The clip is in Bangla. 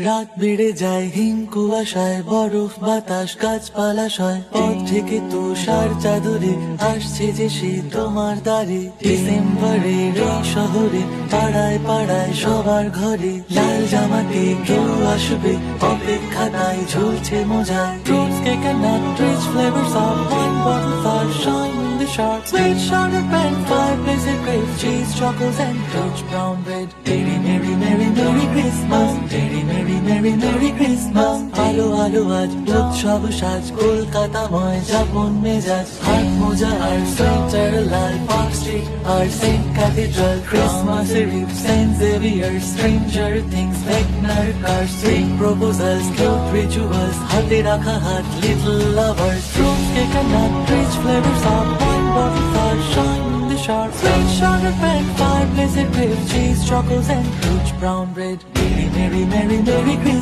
রাত বেড়ে যায় হিম কুয়াশায়, বরফ বাতাস গাছপালা সয়, পথ থেকে তুষার চাদরে আসছে যে সে তোমার দ্বারে। ডিসেম্বরের এই শহরে পাড়ায় পাড়ায় সবার ঘরে লাল জামাতে কেউ আসবে, অপেক্ষা তাই ঝুলছে মোজায়। Fruits, cake and nut, rich flavors of wine bottles are shine in the sharp. Sweet sugar and fireplace and grapes, cheese, chocolates and rich brown bread. Merry, merry, merry, merry Christmas. Merry, merry, merry, merry Christmas. আলো আলো আজ উৎসব সাজ, কলকাতাময় যাপন মেজাজ। হাত মোজা আর সোয়েটার লাল, পার্ক স্ট্রিট আর সেন্ট ক্যাথিড্রাল। ক্রিসমাসের eve, saint Xavier, Stranger Things, ভেগনার কার্স, সুইট প্রপোজালস, কিউট রিচুয়ালস, হাতে রাখা হাত, little lovers. Fruits, cake and nut, rich flavors of wine bottles are shine in the sharp. Sweet sugar and fireplace and grapes, cheese, chocolates and rich brown bread. Merry, merry, merry, merry Christmas.